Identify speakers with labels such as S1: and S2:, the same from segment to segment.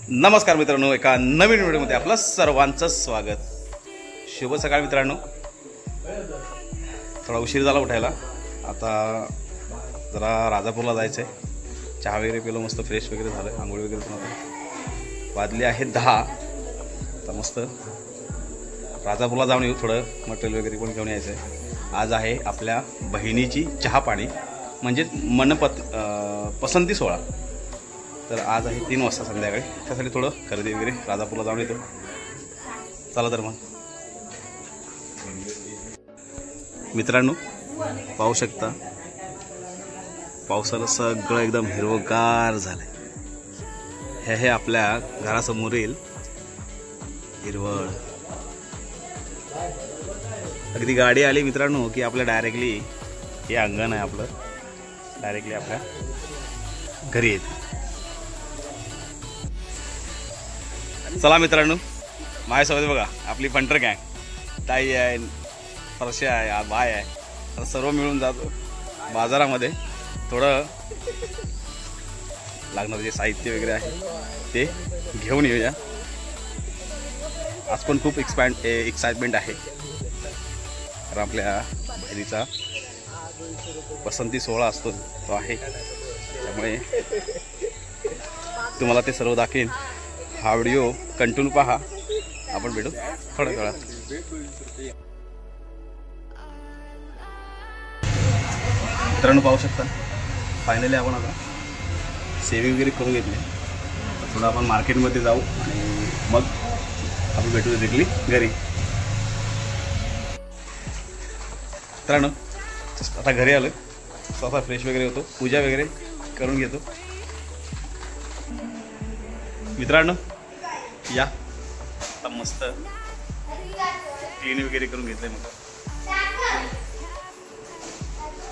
S1: नमस्कार मित्रांनो, एका नवीन व्हिडिओमध्ये आपलं सर्वांचं स्वागत. शुभ सकाळ मित्रांनो. थोडा उशीर झाला उठायला. आता जरा राजापूरला जायचं आहे. चहा वगैरे पिलो, मस्त फ्रेश वगैरे झालं, आंघोळ वगैरे पण होतं. वाजले आहे 10. आता मस्त राजापूरला जाऊन येऊ. थोडं मटेरियल वगैरे पण घेऊन यायचं आहे. आज आहे आपल्या बहिणीची चहा पाणी म्हणजेच पसंती सोहळा. तर आज आहे 3 वाजता संध्याकाळी. त्यासाठी थोडं खरेदी वगैरे राजापूरला जाऊन येतो. चला तर मग मित्रांनो, पाहू शकता पावसाला सगळं एकदम हिरवगार झालंय. हे आपल्या घरासमोरील हिरवळ. अगदी गाडी आली मित्रांनो की आपल्या डायरेक्टली हे अंगण आहे आपलं, डायरेक्टली आपल्या घरी येते. चला मित्रांनो, माझ्यासोबत बघा आपली फंटर गँग. ताई आहे, परश्या आहे, बाय आहे. तर सर्व मिळून जातो बाजारामध्ये. थोडं लागणारं जे साहित्य वगैरे आहे ते घेऊन येऊया. आज पण खूप एक्साइटमेंट आहे, कारण आपल्या बहिणीचा पसंती सोहळा असतो तो आहे. त्यामुळे तुम्हाला ते सर्व दाखवेन. हा व्हिडिओ कंटिन्यू पहा. आपण भेटू थोड्या वेळात. मित्रांनो पाहू शकता, फायनली आपण आता सेविंग वगैरे करून घेतली. थोडं आपण मार्केटमध्ये जाऊ आणि मग आपण भेटू डायरेक्टली घरी. मित्रांनो आता घरी आलो, स्वतः फ्रेश वगैरे होतो, पूजा वगैरे करून घेतो. मित्रांनो या, आता मस्त क्लीन वगैरे करून घेतलंय. मग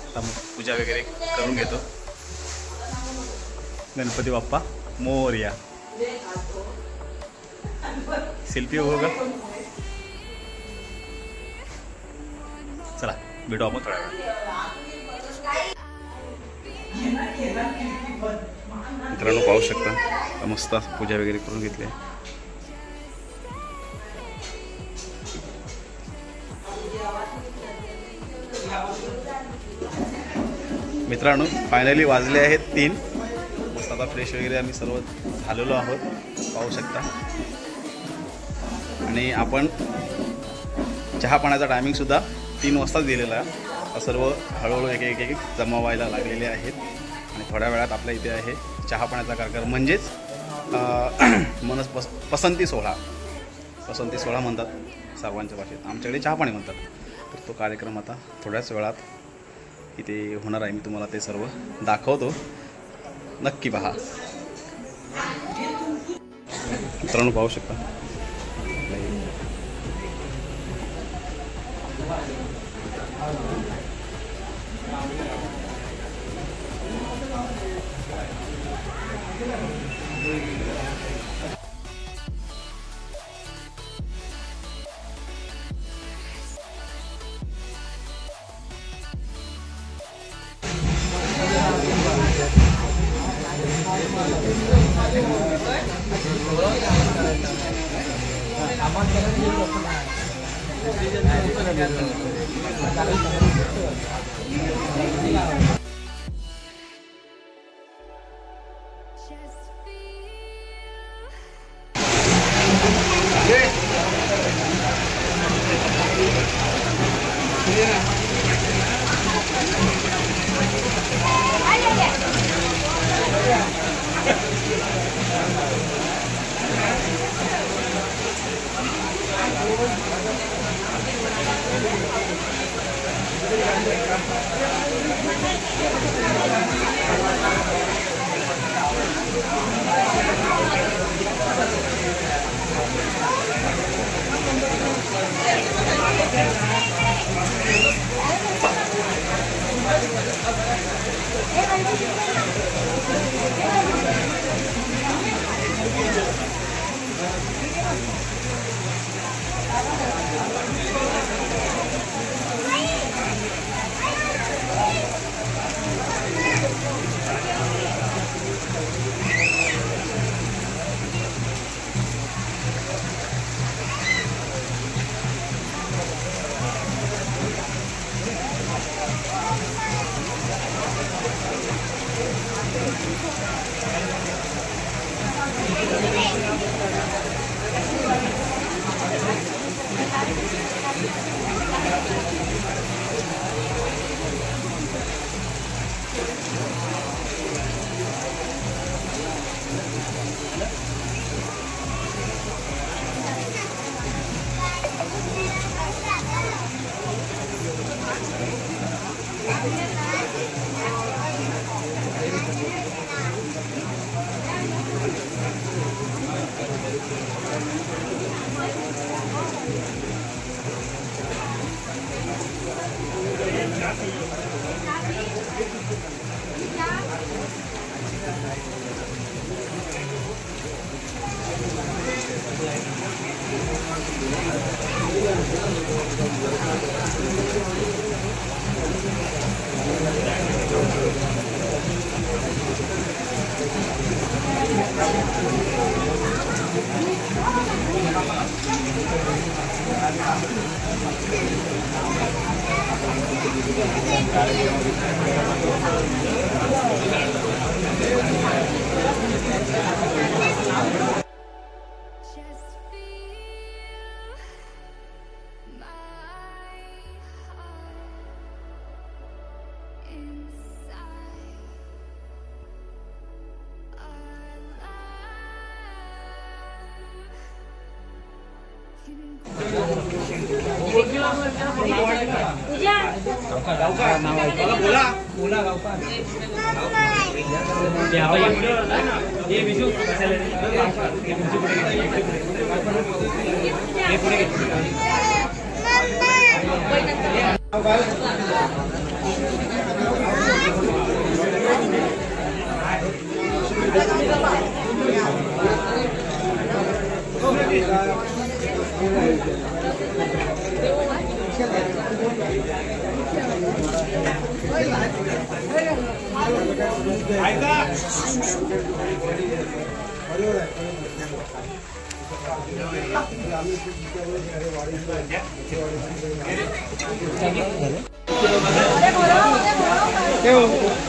S1: आता पूजा वगैरे करून घेतो. गणपती बाप्पा मोरया. सेल्फी होगा. चला भेटू आपण थोड्या वेळा. मित्रांनो पाहू शकता मस्त पूजा वगैरे करून घेतली. मित्रांनो फायनली वाजले आहेत 3. मस्त आता फ्रेश वगैरे आम्ही सर्व झालेलो आहोत, पाहू शकता. आणि आपण चहा पाण्याचा टायमिंग सुद्धा 3 वाजताच दिलेला आहे. सर्व हळूहळू एक जमा व्हायला लागलेले आहेत. आणि थोड्या वेळात आपल्या इथे आहे चहा पाण्याचा कार्यक्रम, म्हणजेच पसंती सोहळा. पसंती सोहळा म्हणतात सर्वांच्या भाषेत, आमच्याकडे चहा पाणी म्हणतात. तर तो कार्यक्रम आता थोड्याच वेळात इथे होणार आहे. मी तुम्हाला ते सर्व दाखवतो, नक्की पहा. मित्रांनो पाहू शकता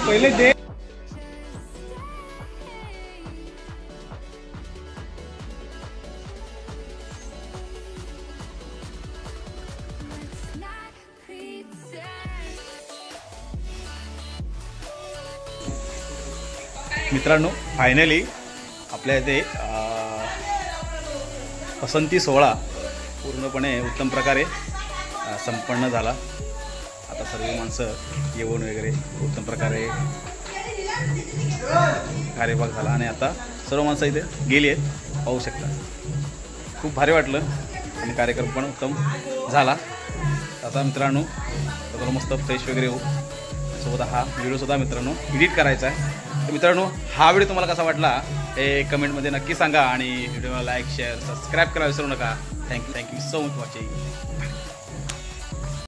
S2: पहिले दे
S1: मित्रांनो, फायनली आपल्या इथे पसंती सोहळा पूर्णपणे उत्तम प्रकारे संपन्न झाला। आता सर्व माणसं येऊन वगैरे उत्तम प्रकारे कार्यभाग झाला आणि आता सर्व माणसं इथे गेली आहेत, पाहू शकता। खूप भारी वाटलं आणि कार्यक्रम पण उत्तम झाला। आता मित्रांनो तर मस्त फ्रेश वगैरे होऊ, सोबत हा व्हिडिओसुद्धा मित्रांनो एडिट करायचा आहे। तर मित्रांनो, हा व्हिडिओ तुम्हाला कसा वाटला हे कमेंटमध्ये नक्की सांगा आणि व्हिडिओला लाईक शेअर सबस्क्राईब करायला विसरू नका। Thank you so much watching.